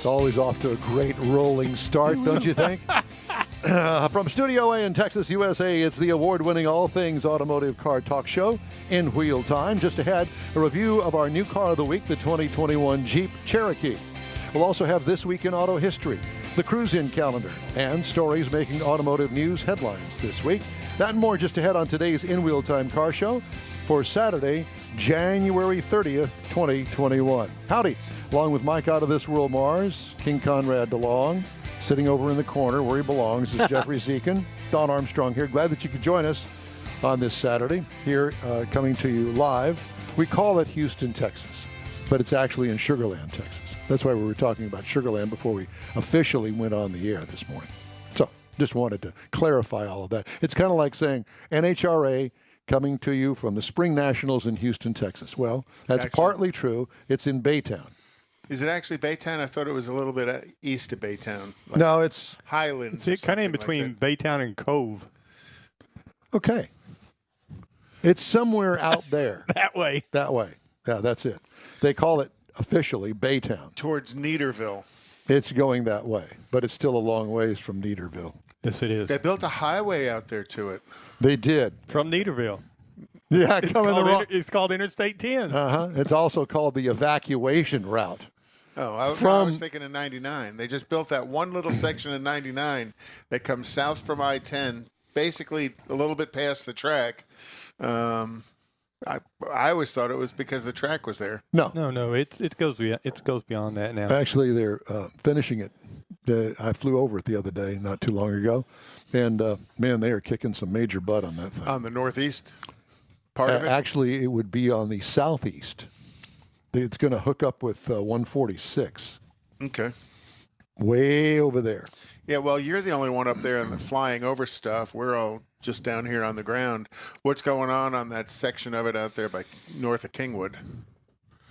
It's always off to a great rolling start, don't you think? From Studio A in Texas, USA, it's the award-winning all things automotive car talk show in Wheel Time. Just ahead, a review of our new car of the week, the 2021 Jeep Cherokee. We'll also have This Week in Auto History, the Cruise-In calendar, and stories making automotive news headlines this week. That and more just ahead on today's In Wheel Time Car Show for Saturday, January 30th, 2021. Howdy. Along with Mike Out of This World Mars, King Conrad DeLong, sitting over in the corner where he belongs is Jeffrey Zekin. Don Armstrong here. Glad that you could join us on this Saturday here, coming to you live. We call it Houston, Texas, but it's actually in Sugar Land, Texas. That's why we were talking about Sugar Land before we officially went on the air this morning. So just wanted to clarify all of that. It's kind of like saying NHRA coming to you from the Spring Nationals in Houston, Texas. Well, that's partly true. It's in Baytown. Is it actually Baytown? I thought it was a little bit east of Baytown. Like no, it's Highlands. It's kind of in between Baytown and Cove. Okay. It's somewhere out there. That way. That way. Yeah, that's it. They call it officially Baytown. Towards Neaterville. It's going that way, but it's still a long ways from Neaterville. Yes, it is. They built a highway out there to it. They did. From Neaterville. Yeah, It's called Interstate 10. It's also called the evacuation route. Oh, I was thinking of 99. They just built that one little section of 99 that comes south from I-10, basically a little bit past the track. I always thought it was because the track was there. No. It goes beyond that now. Actually, they're finishing it. I flew over it the other day, not too long ago, and man, they are kicking some major butt on that thing. On the northeast part of it? Actually, it would be on the southeast. It's going to hook up with 146. Okay. Way over there. Yeah, well, you're the only one up there in the flying over stuff. We're all just down here on the ground. What's going on that section of it out there by north of Kingwood?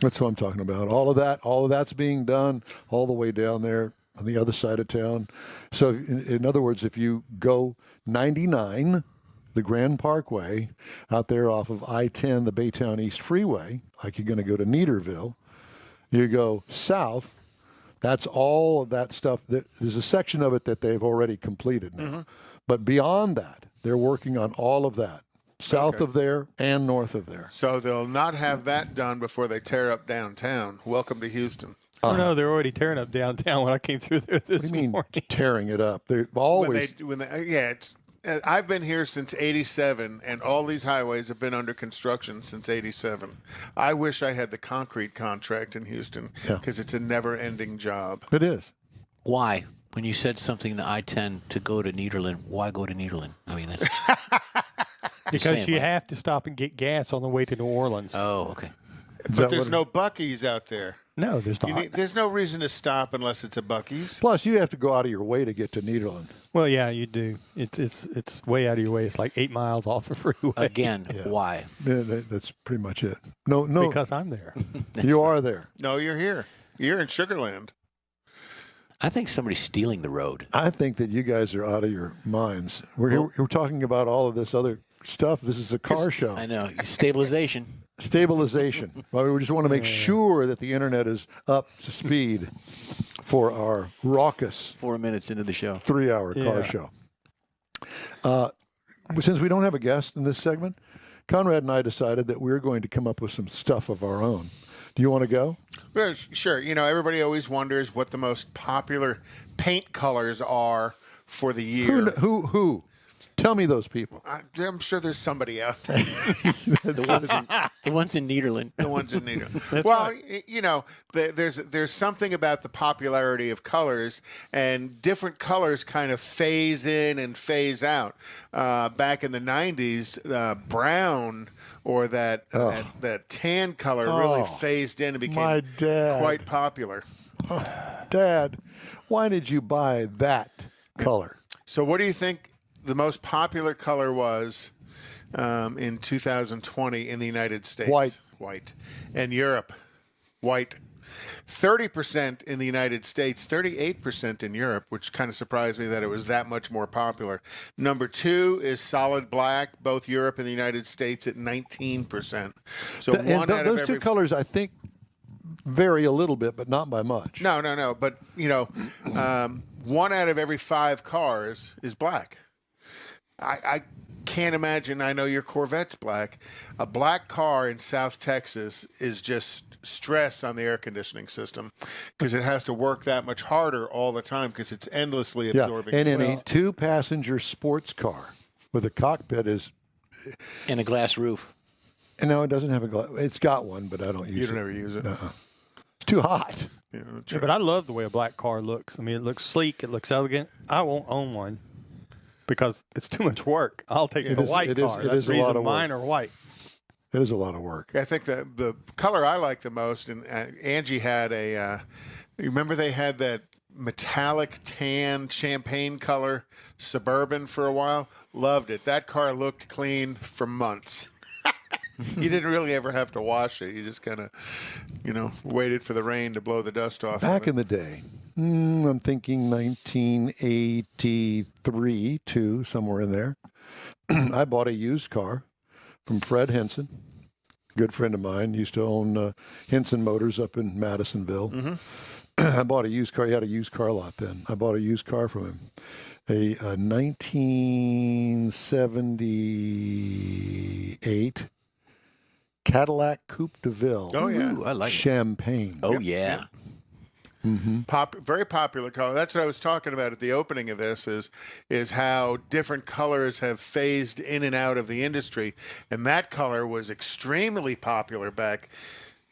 That's what I'm talking about. All of that's being done all the way down there on the other side of town. So, in other words, if you go 99, the Grand Parkway, out there off of I-10, the Baytown East Freeway, like you're going to go to Neaterville, you go south, that's all of that stuff. There's a section of it that they've already completed now. Mm-hmm. But beyond that, they're working on all of that, south of there and north of there. So they'll not have that done before they tear up downtown. Welcome to Houston. Oh, no, they're already tearing up downtown when I came through there this morning. What do you mean tearing it up? They're always... I've been here since 87, and all these highways have been under construction since 87. I wish I had the concrete contract in Houston because it's a never-ending job. It is. Why? When you said something to I-10 to go to Nederland, why go to Nederland? I mean, that's... because you have to stop and get gas on the way to New Orleans. Oh, okay. But there's no Buc-ee's out there. No, there's not. There's no reason to stop unless it's a Buc-ee's. Plus, you have to go out of your way to get to Nederland. Well, yeah, you do. It's way out of your way. It's like 8 miles off the freeway. Again, why? Yeah, that's pretty much it. No. Because I'm there. You are there. No, you're here. You're in Sugar Land. I think somebody's stealing the road. I think that you guys are out of your minds. We're talking about all of this other stuff. This is a car show. I know. Stabilization. Well, we just want to make sure that the internet is up to speed for our raucous 4 minutes into the show 3-hour car show. Since we don't have a guest in this segment, Conrad and I decided that we're going to come up with some stuff of our own. Do you want to go? Well, sure. Everybody always wonders what the most popular paint colors are for the year. Who? Tell me those people. I'm sure there's somebody out there. The ones in Nederland. The ones in Nederland. Well, right. There's something about the popularity of colors, and different colors kind of phase in and phase out. Back in the 90s, brown or that tan color really phased in and became quite popular. Dad, why did you buy that color? So what do you think the most popular color was in 2020 in the United States? White. And Europe, white. 30% in the United States, 38% in Europe, which kind of surprised me that it was that much more popular. Number 2 is solid black, both Europe and the United States at 19%. So those two colors, I think, vary a little bit, but not by much. No. But, 1 out of every 5 cars is black. I can't imagine. I know your Corvette's black. A black car in South Texas is just stress on the air conditioning system because it has to work that much harder all the time because it's endlessly absorbing. And in a 2-passenger sports car with a cockpit is... And a glass roof. No, it doesn't have a glass. It's got one, but I don't use it. You don't ever use it. It's too hot. Yeah, but I love the way a black car looks. I mean, it looks sleek. It looks elegant. I won't own one because it's too much work. I'll take the white car. It is a lot of work. Mine are white. It is a lot of work. I think the color I like the most, and Angie had you remember they had that metallic tan champagne color Suburban for a while? Loved it. That car looked clean for months. You didn't really ever have to wash it. You just kind of, waited for the rain to blow the dust off. Back in the day, I'm thinking 1983, somewhere in there, I bought a used car from Fred Henson, good friend of mine. Used to own Henson Motors up in Madisonville. Mm-hmm. I bought a used car. He had a used car lot then. I bought a used car from him. A 1978 Cadillac Coupe de Ville. Oh, yeah. Ooh, I like Champagne. it. Oh, yeah. Mm-hmm. Very popular color. That's what I was talking about at the opening of this is how different colors have phased in and out of the industry. And that color was extremely popular back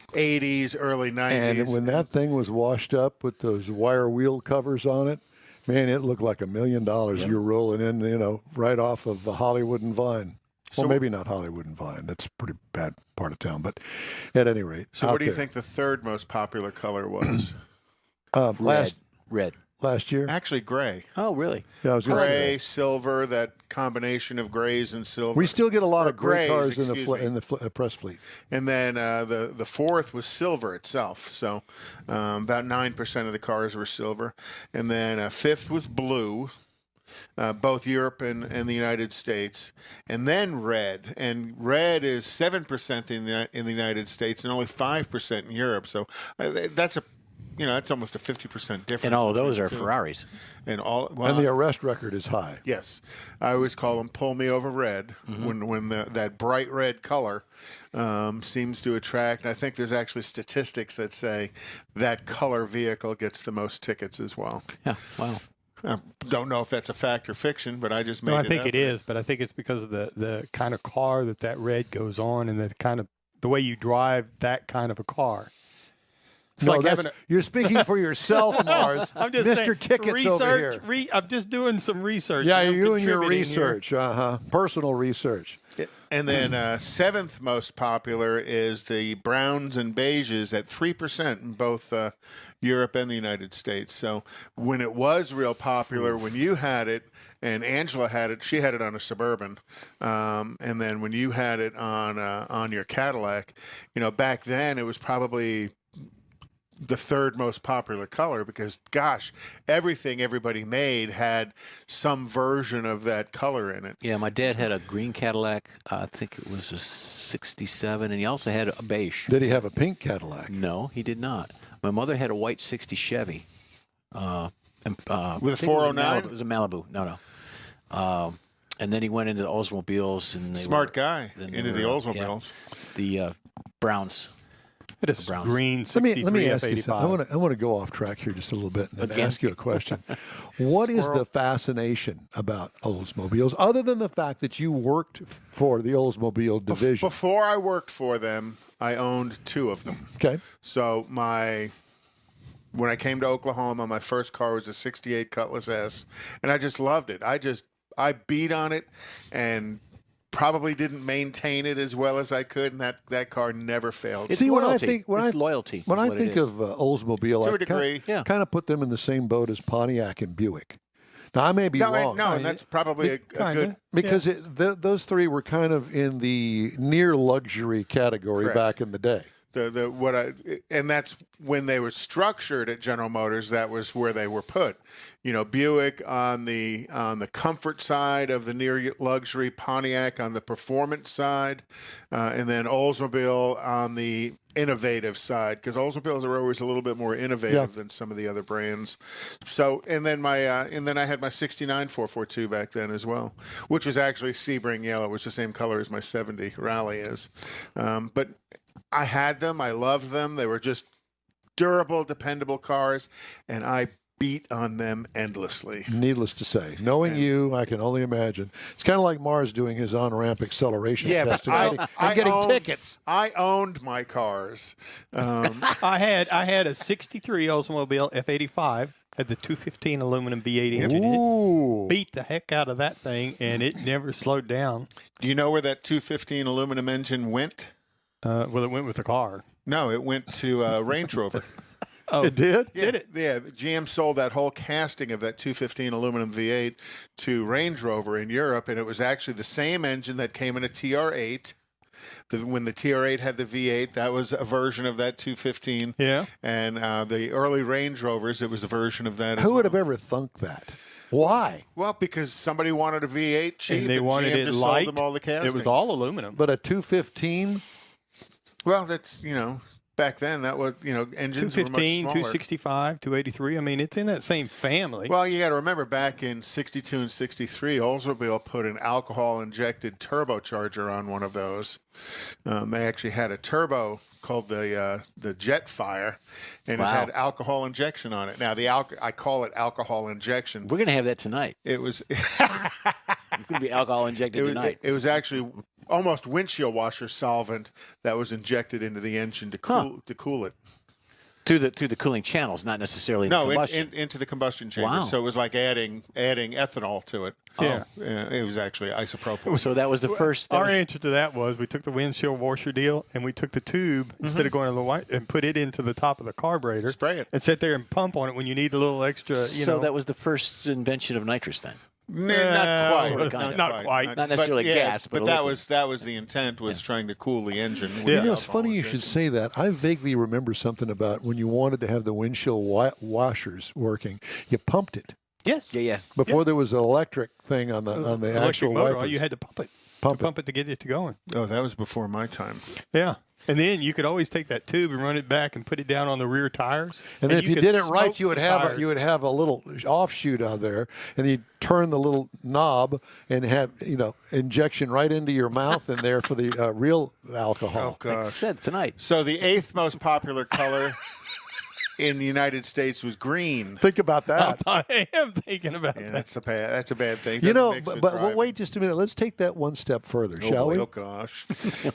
80s, early 90s. And when that thing was washed up with those wire wheel covers on it, man, it looked like $1 million. Yep. You're rolling in, right off of Hollywood and Vine. Well, maybe not Hollywood and Vine. That's a pretty bad part of town. But at any rate. So what do you think the third most popular color was? Red. Last year? Actually, gray. Oh, really? Yeah, I was going to say. Gray, silver, that combination of grays and silver. We still get a lot of gray grays, cars in the press fleet. And then the fourth was silver itself. So about 9% of the cars were silver. And then fifth was blue. Both Europe and the United States, and then red. And red is 7% in the United States and only 5% in Europe. So that's that's almost a 50% difference. And all of those are Ferraris. And and the arrest record is high. Yes, I always call them "pull me over red" when that bright red color seems to attract. And I think there's actually statistics that say that color vehicle gets the most tickets as well. Yeah. Wow. I don't know if that's a fact or fiction, but I just made it up. I think it is, but I think it's because of the kind of car that red goes on and the way you drive that kind of a car. It's like you're speaking for yourself, Mars. I'm just Mr. saying, Tickets over here. I'm just doing some research. Yeah, you're doing your research. Personal research. And then seventh most popular is the browns and beiges at 3% in both Europe and the United States. So when it was real popular, when you had it, and Angela had it, she had it on a Suburban, and then when you had it on your Cadillac, back then it was probably the third most popular color because, gosh, everything everybody made had some version of that color in it. Yeah, my dad had a green Cadillac. I think it was a 67, and he also had a beige. Did he have a pink Cadillac? No, he did not. My mother had a white 60 Chevy. With a 409? It was a Malibu. No. And then he went into the Oldsmobiles. And Smart guy. Into the Oldsmobiles. Yeah, the Browns. It is green. Let me ask you something. I want to go off track here just a little bit and ask you a question. What is the fascination about Oldsmobiles, other than the fact that you worked for the Oldsmobile division? Before I worked for them, I owned 2 of them. Okay. So when I came to Oklahoma, my first car was a 68 Cutlass S, and I just loved it. I beat on it and probably didn't maintain it as well as I could, and that car never failed. It's loyalty. Loyalty. When I think of Oldsmobile, to a degree, kind of put them in the same boat as Pontiac and Buick. Now, I may be wrong. No, and that's probably a good... Because those 3 were kind of in the near luxury category back in the day. And that's when they were structured at General Motors. That was where they were put. You know, Buick on the comfort side of the near luxury, Pontiac on the performance side, and then Oldsmobile on the innovative side, because Oldsmobiles are always a little bit more innovative than some of the other brands. So, and then I had my '69 442 back then as well, which was actually Sebring yellow, which is the same color as my '70 Rally is. But I had them. I loved them. They were just durable, dependable cars, and I beat on them endlessly. Needless to say, knowing you, I can only imagine. It's kind of like Mars doing his on-ramp acceleration test and getting tickets. I owned my cars. I had a '63 Oldsmobile F85. Had the 215 aluminum V8 engine in it. Beat the heck out of that thing, and it never slowed down. Do you know where that 215 aluminum engine went? Well, it went with the car. No, it went to Range Rover. Oh, it did? Yeah, Did it? Yeah, GM sold that whole casting of that 215 aluminum V8 to Range Rover in Europe, and it was actually the same engine that came in a TR8. When the TR8 had the V8, that was a version of that 215. Yeah. And the early Range Rovers, it was a version of that as Who would have ever thunk that? Why? Well, because somebody wanted a V8 cheap, And they wanted GM it just light. sold them all the castings. It was all aluminum. But a 215? Well, that's, back then, that was, engines were much 215, smaller. 265, 283. I mean, it's in that same family. Well, you got to remember back in 62 and 63, Oldsmobile put an alcohol-injected turbocharger on one of those. They actually had a turbo called the Jetfire, and it had alcohol injection on it. Now, I call it alcohol injection. We're going to have that tonight. It was It's going to be alcohol injected tonight. It was actually almost windshield washer solvent that was injected into the engine to cool it. Through the cooling channels, not necessarily the combustion. into the combustion chamber. Wow. So it was like adding ethanol to it. Yeah. It was actually isopropyl. So that was the first. Our answer to that was we took the windshield washer deal and we took the tube instead of going to the white and put it into the top of the carburetor. Spray it. And sit there and pump on it when you need a little extra, So that was the first invention of nitrous then. Not quite. Sort of, kind of. Not quite. Not necessarily gas, but that was the intent, was trying to cool the engine. with You know, alcohol it's funny you should injection. say that. I vaguely remember something about when you wanted to have the windshield washers working, you pumped it. Yes. Yeah. Before there was an electric thing on the Electric actual motor, wipers. you had to pump it. Pump it. To get it to going. Oh, that was before my time. Yeah. And then you could always take that tube and run it back and put it down on the rear tires. And then if you could did it right, smoke you would some have tires. you would have a little offshoot out there, and you'd turn the little knob and have injection right into your mouth in there for the real alcohol. Oh, Like I gosh. said tonight. So the 8th most popular color in the United States was green. Think about that. I am thinking about Yeah, that. that's a bad thing. You Doesn't know, mix but, with but driving. wait just a minute. Let's take that one step further, shall we? Oh, gosh.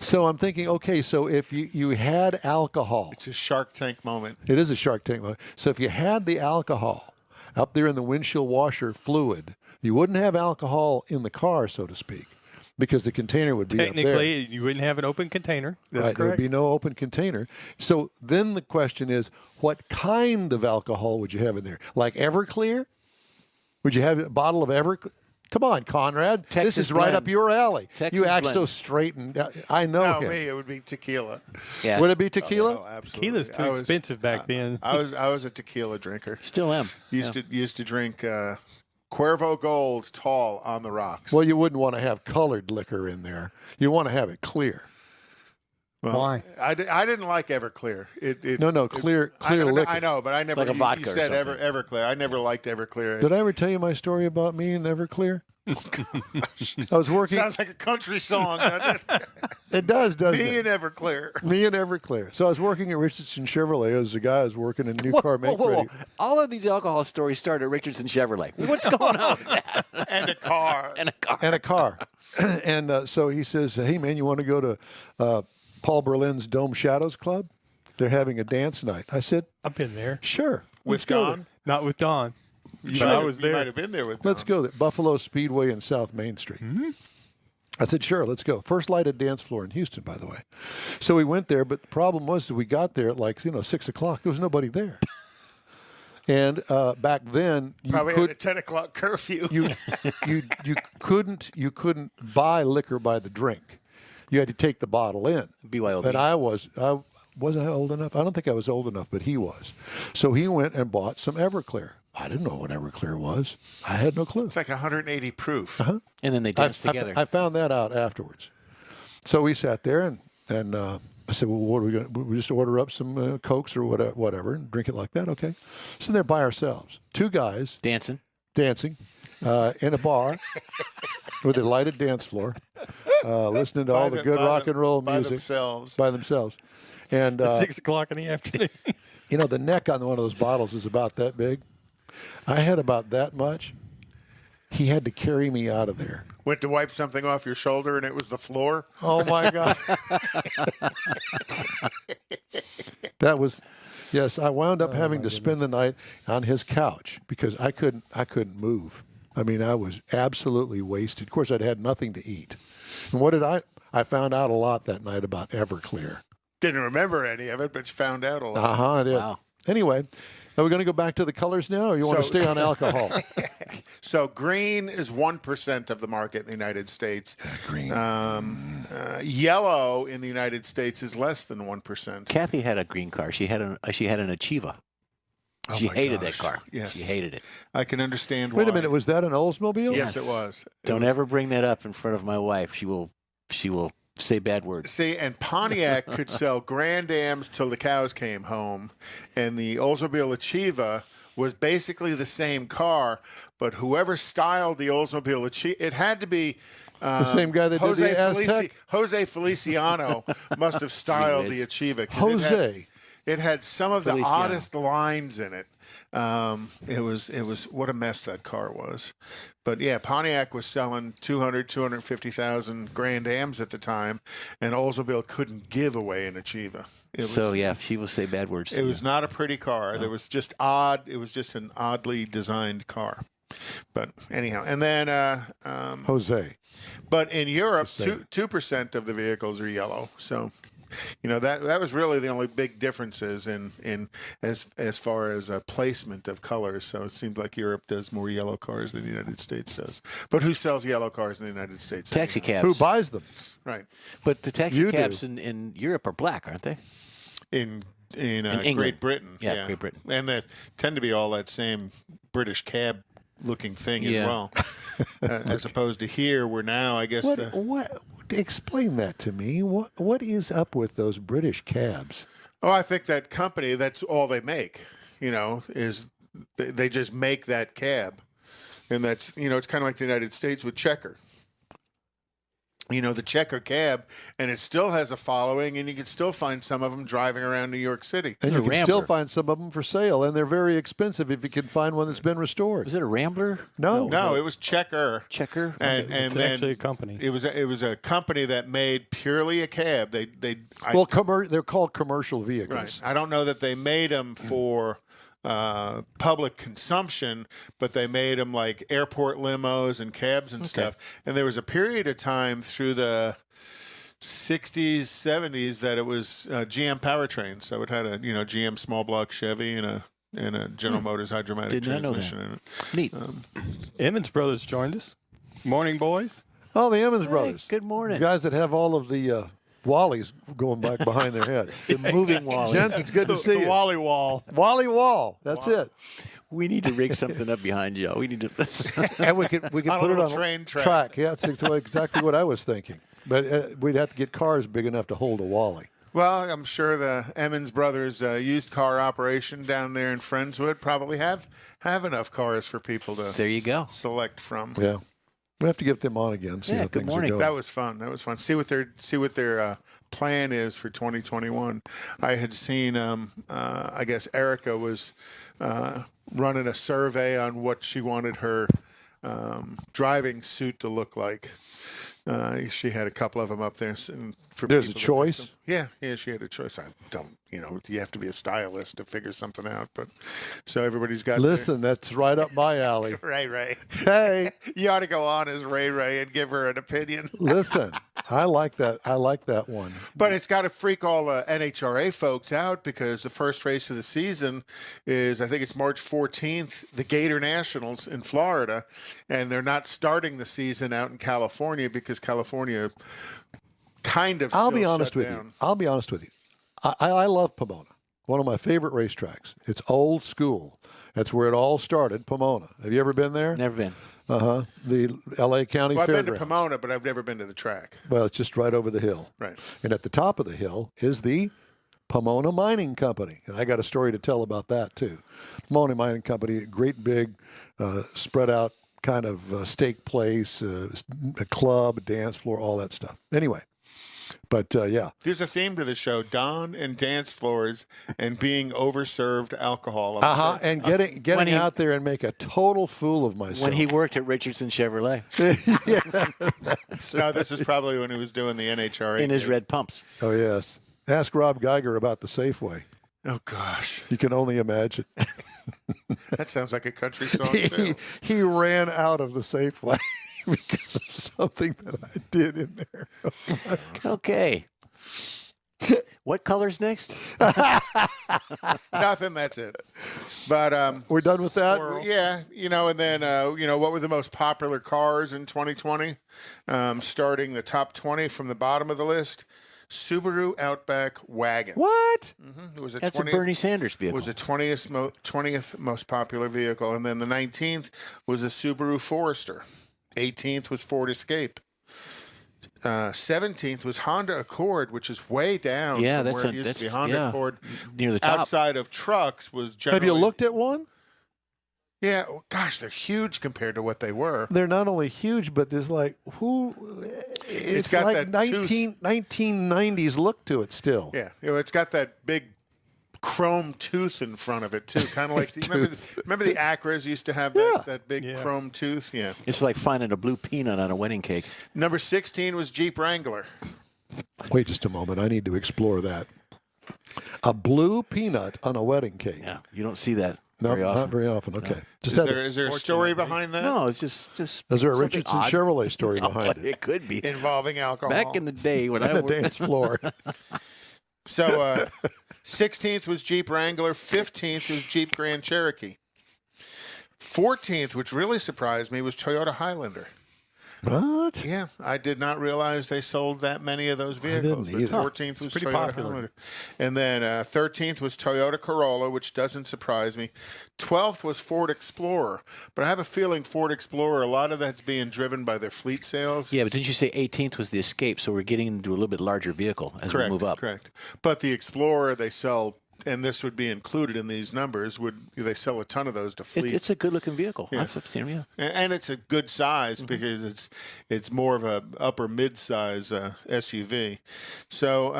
So I'm thinking, okay, so if you had alcohol, It's a Shark Tank moment. it is a Shark Tank moment. So if you had the alcohol up there in the windshield washer fluid, you wouldn't have alcohol in the car, so to speak, because the container would be up there. Technically, you wouldn't have an open container. That's Right, there would correct. be no open container. So then the question is, what kind of alcohol would you have in there? Like Everclear? Would you have a bottle of Everclear? Come on, Conrad. This Texas is right blend. up your alley. Texas You act blend. so straight and I know No, him. me, it would be tequila. Yeah. Would it be tequila? Oh, absolutely. Tequila's too expensive back then. I was a tequila drinker. Still am. Used to drink Cuervo Gold tall on the rocks. Well, you wouldn't want to have colored liquor in there. You want to have it clear. Well, Why? I didn't like Everclear. No, clear I liquor. know, but I never. Like a vodka you or said something. Everclear. I never liked Everclear. Did I ever tell you my story about me and Everclear? I was working. Sounds like a country song, doesn't it? It does, doesn't Me it? and Everclear. Me and Everclear. So I was working at Richardson Chevrolet as a guy who was working in new car make ready. All of these alcohol stories start at Richardson Chevrolet. What's going on with that? And a car. And a car. And a car. And so he says, hey, man, you want to go to Paul Berlin's Dome Shadows Club? They're having a dance night. I said, I've been there. sure. With let's go Don? there. Not with Don. You But might I have- was You there. might have been there with Let's Tom. go there. Buffalo Speedway and South Main Street. Mm-hmm. I said, sure, let's go. First lighted dance floor in Houston, by the way. So we went there, but the problem was that we got there at 6 o'clock. There was nobody there. And back then, you Probably had a could 10 o'clock curfew. you couldn't buy liquor by the drink. You had to take the bottle in. BYOB. And I wasn't I old enough? I don't think I was old enough, but he was. So he went and bought some Everclear. I didn't know what Everclear was. I had no clue. It's like 180 proof. Uh-huh. And then they danced together. I found that out afterwards. So we sat there, and I said, well, what are we going to we just order up some Cokes or whatever and drink it like that? Okay. So there by ourselves. Two guys. Dancing In a bar with a lighted dance floor, listening to all the good rock and roll music. By themselves. And At 6 o'clock in the afternoon. you know, the neck on one of those bottles is about that big. I had about that much. He had to carry me out of there. Went to wipe something off your shoulder, and it was the floor. Oh my God! That was, yes. I wound up having to spend the night on his couch because I couldn't move. I mean, I was absolutely wasted. Of course, I'd had nothing to eat. And what did I found out a lot that night about Everclear. Didn't remember any of it, but you found out a lot. I did. Wow. Anyway, are we going to go back to the colors now, or you want to stay on alcohol? So green is 1% of the market in the United States. Green. Yellow in the United States is less than 1%. Kathy had a green car. She had an Achieva. She my hated gosh. that car. Yes. She hated it. I can understand why. Wait a minute, was that an Oldsmobile? Yes, it was. Don't ever bring that up in front of my wife. She will say bad words. See, and Pontiac could sell Grand Ams till the cows came home, and the Oldsmobile Achieva was basically the same car, but whoever styled the Oldsmobile Achieva, it had to be The same guy that did the Aztec? Jose Feliciano must have styled the Achieva. 'Cause Jose. It had some of the Feliciano. oddest lines in it. It was what a mess that car was. But yeah, Pontiac was selling 250,000 Grand Ams at the time, and Oldsmobile couldn't give away an Achieva. She will say bad words. It was not a pretty car. There was just odd. It was just an oddly designed car. But anyhow, and then Jose. But in Europe, 2% of the vehicles are yellow. So, you know, that was really the only big differences in as far as placement of colors. So it seems like Europe does more yellow cars than the United States does. But who sells yellow cars in the United States? Taxi cabs. Who buys them? Right. But the taxi You cabs do. in Europe are black, aren't they? In England. Great Britain. Yeah, Great Britain. And they tend to be all that same British cab looking thing as Yeah. well. As opposed to here, where now I guess What? Explain that to me. What is up with those British cabs? Oh, I think that company, that's all they make, you know, is they just make that cab. And that's, you know, it's kind of like the United States with Checker. You know, the Checker cab, and it still has a following, and you can still find some of them driving around New York City. And a you can Rambler. still find some of them for sale, and they're very expensive if you can find one that's been restored. Was it a Rambler? No, it was Checker. Checker? And It's then actually a company. It was a company that made purely a cab. They're called commercial vehicles. Right. I don't know that they made them for public consumption, but they made them like airport limos and cabs and stuff. And there was a period of time through the 60s, 70s that it was GM powertrain. So it had a GM small block Chevy and a General Motors hydromatic Did not know transmission in it. Neat. Emmons Brothers joined us. Morning, boys. Oh, the Emmons brothers. Good morning. The guys that have all of the Wallies going back behind their head. The moving wall. Gents, it's good to see you. Wally Wall. Wally Wall. That's it. We need to rig something up behind you. We need to. And we could put it little on train track. Yeah, that's exactly what I was thinking. But we'd have to get cars big enough to hold a Wally. Well, I'm sure the Emmons Brothers used car operation down there in Friendswood probably have enough cars for people to There you go. select from. Yeah. We have to get them on again. See Yeah, how good things morning. are going. That was fun. See what their plan is for 2021. I had seen, I guess Erica was running a survey on what she wanted her driving suit to look like. She had a couple of them up there. For There's a people to choice? pick them. Yeah, she had a choice. I don't, you have to be a stylist to figure something out. But so everybody's got. Listen, that's right up my alley. Ray. Hey, You ought to go on as Ray and give her an opinion. listen, I like that. I like that one. But it's got to freak all the NHRA folks out because the first race of the season is, I think it's March 14th, the Gator Nationals in Florida. And they're not starting the season out in California because California kind of I'll be still honest shut with down. you. I'll be honest with you. I love Pomona. One of my favorite racetracks. It's old school. That's where it all started, Pomona. Have you ever been there? Never been. The L.A. County Well, I've Fairgrounds. been to Pomona, but I've never been to the track. Well, it's just right over the hill. Right. And at the top of the hill is the Pomona Mining Company. And I got a story to tell about that, too. Pomona Mining Company, a great big, spread out kind of steak place, a club, a dance floor, all that stuff. Anyway. But, yeah. There's a theme to the show: dawn and dance floors and being overserved alcohol. I'm sure. And getting out there and make a total fool of myself. When he worked at Richardson Chevrolet No, this is probably when he was doing the NHRA. in his red pumps. Oh, yes. Ask Rob Geiger about the Safeway. Oh, gosh. You can only imagine. That sounds like a country song, too. He ran out of the Safeway because of something that I did in there. Okay. What color's next? Nothing, that's it. But We're done with that? yeah, and then what were the most popular cars in 2020? Starting the top 20 from the bottom of the list: Subaru Outback Wagon. What? It was That's a Bernie Sanders It vehicle. was the 20th most popular vehicle, and then the 19th was a Subaru Forester. 18th was Ford Escape. 17th was Honda Accord, which is way down Yeah, from that's where it used to be. Honda Accord near the top. outside of trucks was generally. Have you looked at one? Yeah, gosh, they're huge compared to what they were. They're not only huge, but there's like, it's got like that 1990s look to it still. Yeah, it's got that big chrome tooth in front of it too, kind of like remember the Acras used to have that big chrome tooth. Yeah, It's like finding a blue peanut on a wedding cake. Number 16 was Jeep Wrangler. Wait just a moment. I need to explore that. A blue peanut on a wedding cake. Yeah, you don't see that No, very often. not very often. Okay. Is there a story behind that? No, it's just. Is there a something Richardson odd. Chevrolet story behind it? It could be. Involving alcohol. Back in the day when I On the worked. dance floor. So 16th was Jeep Wrangler. 15th was Jeep Grand Cherokee. 14th, which really surprised me, was Toyota Highlander. What? Yeah, I did not realize they sold that many of those vehicles. didn't But either. 14th was pretty Toyota popular. Highlander. And then 13th was Toyota Corolla, which doesn't surprise me. 12th was Ford Explorer. But I have a feeling Ford Explorer, a lot of that's being driven by their fleet sales. Yeah, but didn't you say 18th was the Escape? So we're getting into a little bit larger vehicle as Correct, we move up. Correct. But the Explorer, they sell, and this would be included in these numbers, they sell a ton of those to fleet. It's a good-looking vehicle. I've seen them. Yeah. And it's a good size because it's more of a upper mid-size SUV. So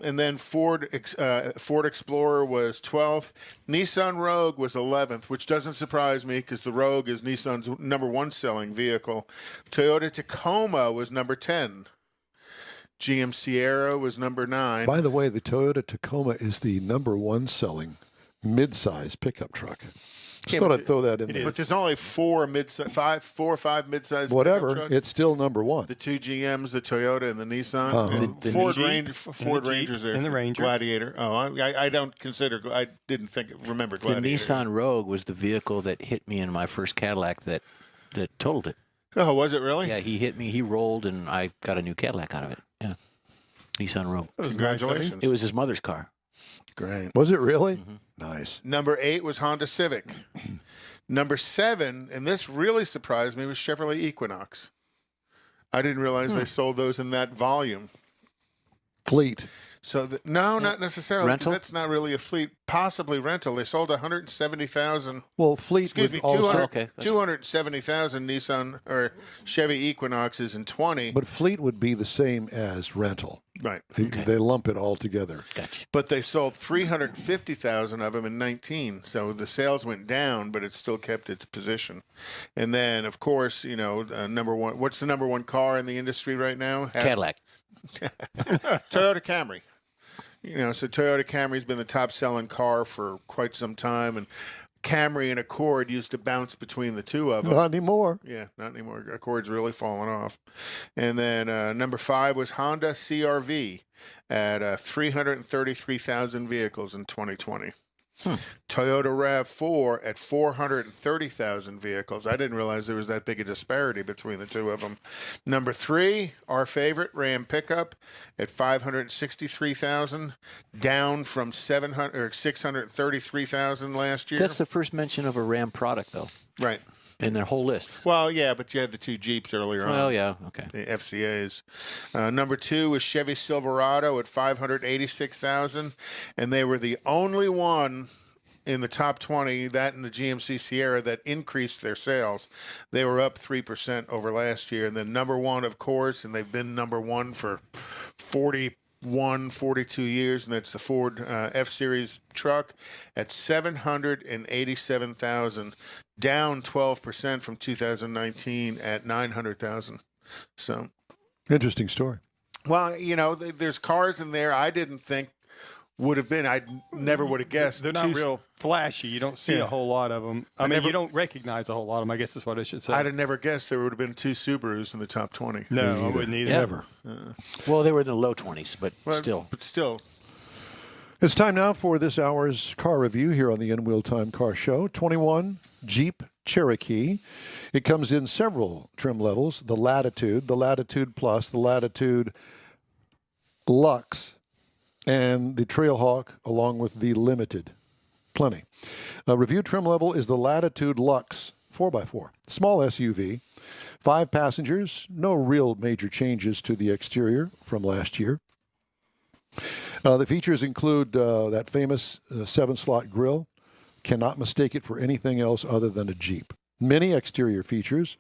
and then Ford Explorer was 12th. Nissan Rogue was 11th, which doesn't surprise me because the Rogue is Nissan's #1 selling vehicle. Toyota Tacoma was number 10. GM Sierra was number 9. By the way, the Toyota Tacoma is the #1 selling mid-size pickup truck. Just thought I'd throw that in there. But there's only four or five mid-sized Whatever, pickup trucks. it's still #1. The two GMs, the Toyota and the Nissan. Uh-huh. And The Ford Jeep Ranger, and Ford the Jeep Rangers are and the Ranger. Gladiator. Oh, I don't consider. I didn't remember The Gladiator. Nissan Rogue was the vehicle that hit me in my first Cadillac that totaled it. Oh, was it really? Yeah, he hit me, he rolled, and I got a new Cadillac out of it. Yeah. Nissan Rogue. Congratulations. It was his mother's car. Great. Was it really? Nice. Number 8 was Honda Civic. Number 7, and this really surprised me, was Chevrolet Equinox. I didn't realize they sold those in that volume. Fleet. So no, not necessarily. 'Cause Rental? That's not really a fleet. Possibly rental. They sold 170,000. Well, Fleet Excuse would me, also, 200 Okay, that's- 270,000 Nissan or Chevy Equinoxes in 20. but Fleet would be the same as rental. Right. They lump it all together. Gotcha. But they sold 350,000 of them in 19. So the sales went down, but it still kept its position. And then, of course, number one. What's the #1 car in the industry right now? Cadillac. Toyota Camry. So Toyota Camry's been the top selling car for quite some time, and Camry and Accord used to bounce between the two of them. Not anymore. Yeah, not anymore. Accord's really fallen off. And then number 5 was Honda CRV at 333,000 vehicles in 2020. Toyota RAV4 at 430,000 vehicles. I didn't realize there was that big a disparity between the two of them. Number 3, our favorite, Ram pickup at 563,000, down from 633,000 last year. That's the first mention of a Ram product, though. Right. In their whole list. Well, yeah, but you had the 2 Jeeps earlier on. Well, yeah, okay. The FCAs. Number 2 was Chevy Silverado at 586,000, and they were the only one in the top 20, that and the GMC Sierra, that increased their sales. They were up 3% over last year. And then number 1, of course, and they've been number 1 for 42 years, and that's the Ford F-Series truck at 787,000, down 12% from 2019 at 900,000. So, interesting story. Well, you know, there's cars in there I didn't think would have been. I never would have guessed. They're not real flashy. You don't see a whole lot of them. I mean, you don't recognize a whole lot of them, I guess that's what I should say. I'd have never guessed there would have been 2 Subarus in the top 20. No, I wouldn't either. Never. Well, they were in the low 20s, but Well, still. But still. It's time now for this hour's car review here on the In-Wheel Time Car Show. 21 Jeep Cherokee. It comes in several trim levels. The Latitude Plus, the Latitude Luxe, and the Trailhawk, along with the Limited. Plenty. Review trim level is the Latitude Luxe 4x4. Small SUV, 5 passengers, no real major changes to the exterior from last year. The features include that famous 7-slot grille. Cannot mistake it for anything else other than a Jeep. Many exterior features,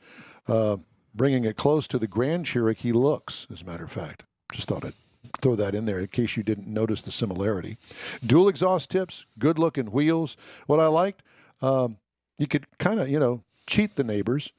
bringing it close to the Grand Cherokee looks, as a matter of fact. Just thought I'd throw that in there in case you didn't notice the similarity. Dual exhaust tips, good-looking wheels. What I liked, you could kind of, cheat the neighbors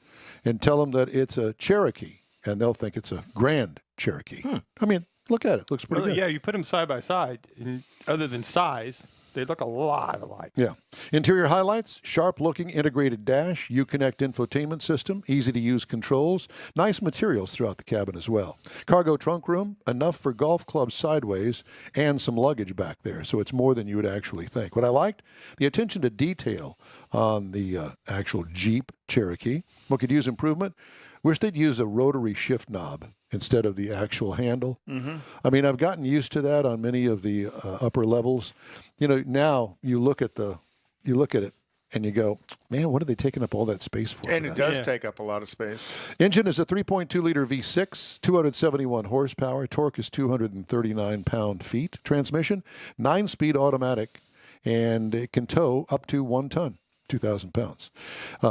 and tell them that it's a Cherokee, and they'll think it's a Grand Cherokee. I mean, look at it. Looks pretty good. Yeah, you put them side by side, and other than size, they look a lot alike. Yeah. Interior highlights, sharp-looking integrated dash, Uconnect infotainment system, easy-to-use controls, nice materials throughout the cabin as well. Cargo trunk room, enough for golf clubs sideways, and some luggage back there, so it's more than you would actually think. What I liked, the attention to detail on the actual Jeep Cherokee. What could use improvement? Wish they'd use a rotary shift knob instead of the actual handle. I mean, I've gotten used to that on many of the upper levels. Now you look at it and you go, man, what are they taking up all that space for? And it does take up a lot of space. Engine is a 3.2-liter V6, 271 horsepower. Torque is 239 pound-feet. Transmission, 9-speed automatic, and it can tow up to 1 ton. 2,000 pounds.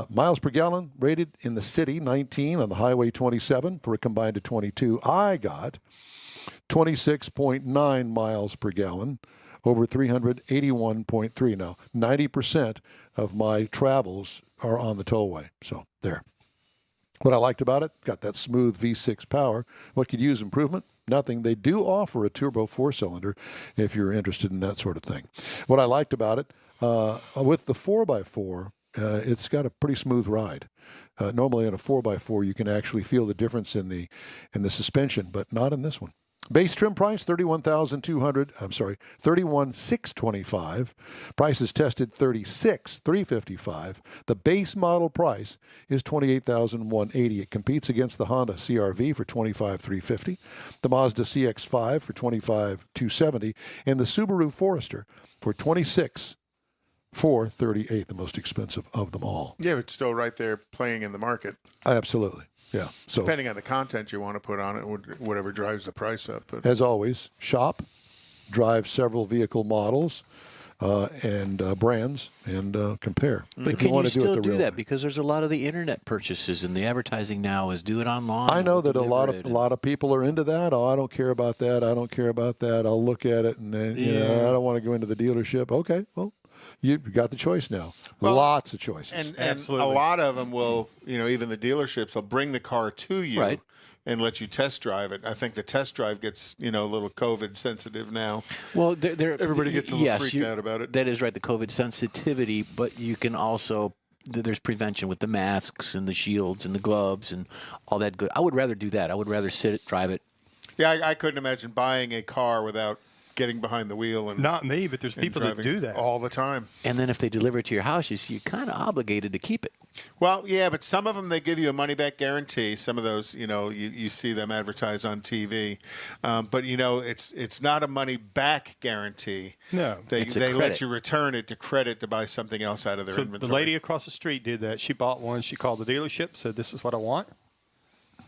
Miles per gallon rated in the city, 19, on the highway, 27, for a combined of 22. I got 26.9 miles per gallon over 381.3. Now, 90% of my travels are on the tollway. So, there. What I liked about it, got that smooth V6 power. What could use improvement? Nothing. They do offer a turbo 4-cylinder if you're interested in that sort of thing. What I liked about it, with the 4x4, it's got a pretty smooth ride. Normally on a 4x4, you can actually feel the difference in the suspension, but not in this one. Base trim price $31,625. Prices tested $36,355. The base model price is $28,180. It competes against the Honda CR-V for $25,350, the Mazda CX-5 for $25,270, and the Subaru Forester for $26,438, the most expensive of them all. Yeah, it's still right there playing in the market. Absolutely. Yeah. So depending on the content you want to put on it, whatever drives the price up. But as always, shop, drive several vehicle models and brands, and compare. But can you still do that? Because there's a lot of the internet purchases, and the advertising now is do it online. I know that a lot of people are into that. Oh, I don't care about that. I don't care about that. I'll look at it, and then I don't want to go into the dealership. Okay, well. You've got the choice now. Lots of choices. And a lot of them will, even the dealerships will bring the car to you and let you test drive it. I think the test drive gets, a little COVID sensitive now. Well, everybody gets a little freaked out about it. That is right, the COVID sensitivity, but you can also, there's prevention with the masks and the shields and the gloves and all that good. I would rather do that. I would rather sit it, drive it. Yeah, I couldn't imagine buying a car without getting behind the wheel and Not me, but there's people that do that. all the time. And then if they deliver it to your house, you're kind of obligated to keep it. Well, yeah, but some of them, they give you a money-back guarantee. Some of those, you see them advertised on TV. But, it's not a money-back guarantee. No. It's a They let credit. you return it to credit to buy something else out of their So inventory. the lady across the street did that. She bought one. She called the dealership, said, "This is what I want."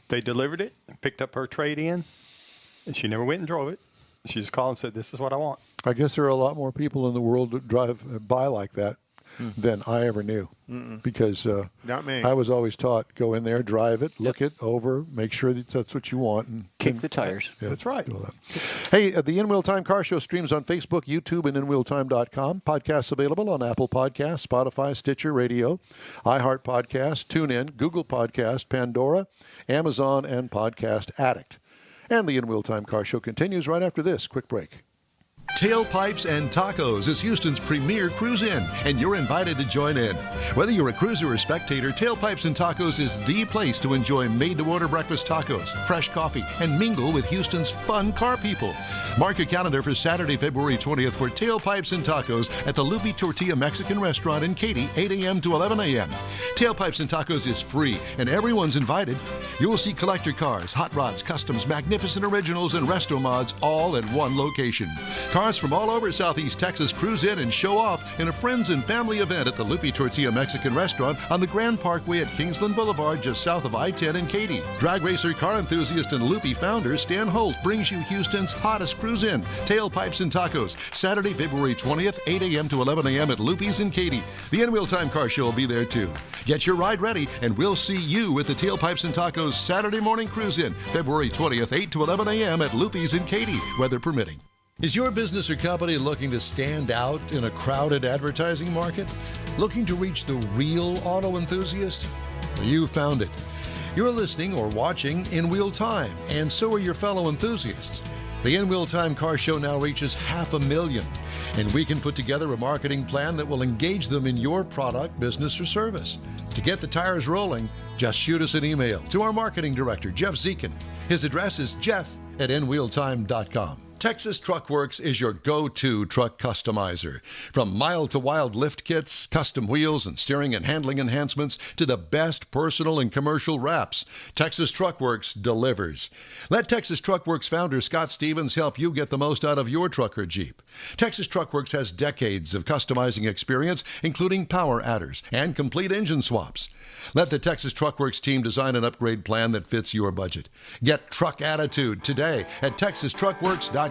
They delivered it, picked up her trade in, and she never went and drove it. She just called and said, "This is what I want." I guess there are a lot more people in the world that drive by like that than I ever knew. Because Not me. I was always taught, go in there, drive it, look it over, make sure that that's what you want. And Kick the tires. Yeah, That's right. do all that. Hey, the In Wheel Time Car Show streams on Facebook, YouTube, and InWheelTime.com. Podcasts available on Apple Podcasts, Spotify, Stitcher Radio, iHeart Podcasts, TuneIn, Google Podcast, Pandora, Amazon, and Podcast Addict. And the In Wheel Time Car Show continues right after this quick break. Tailpipes and Tacos is Houston's premier cruise-in, and you're invited to join in. Whether you're a cruiser or spectator, Tailpipes and Tacos is the place to enjoy made-to-order breakfast tacos, fresh coffee, and mingle with Houston's fun car people. Mark your calendar for Saturday, February 20th for Tailpipes and Tacos at the Lupi Tortilla Mexican Restaurant in Katy, 8 a.m. to 11 a.m. Tailpipes and Tacos is free, and everyone's invited. You'll see collector cars, hot rods, customs, magnificent originals, and resto mods all at one location. Cars from all over Southeast Texas cruise in and show off in a friends and family event at the Lupi Tortilla Mexican Restaurant on the Grand Parkway at Kingsland Boulevard, just south of I-10 in Katy. Drag racer, car enthusiast, and Lupi founder Stan Holt brings you Houston's hottest cruise-in, Tailpipes and Tacos, Saturday, February 20th, 8 a.m. to 11 a.m. at Lupi's in Katy. The In Wheel Time Car Show will be there too. Get your ride ready, and we'll see you at the Tailpipes and Tacos Saturday morning cruise-in, February 20th, 8 to 11 a.m. at Lupi's in Katy, weather permitting. Is your business or company looking to stand out in a crowded advertising market? Looking to reach the real auto enthusiast? Well, you found it. You're listening or watching In Wheel Time, and so are your fellow enthusiasts. The In Wheel Time Car Show now reaches 500,000, and we can put together a marketing plan that will engage them in your product, business, or service. To get the tires rolling, just shoot us an email to our marketing director, Jeff Zekin. His address is jeff@inwheeltime.com. Texas Truck Works is your go-to truck customizer. From mild to wild lift kits, custom wheels, and steering and handling enhancements to the best personal and commercial wraps, Texas Truck Works delivers. Let Texas Truck Works founder Scott Stevens help you get the most out of your truck or Jeep. Texas Truck Works has decades of customizing experience, including power adders and complete engine swaps. Let the Texas Truck Works team design an upgrade plan that fits your budget. Get truck attitude today at TexasTruckWorks.com.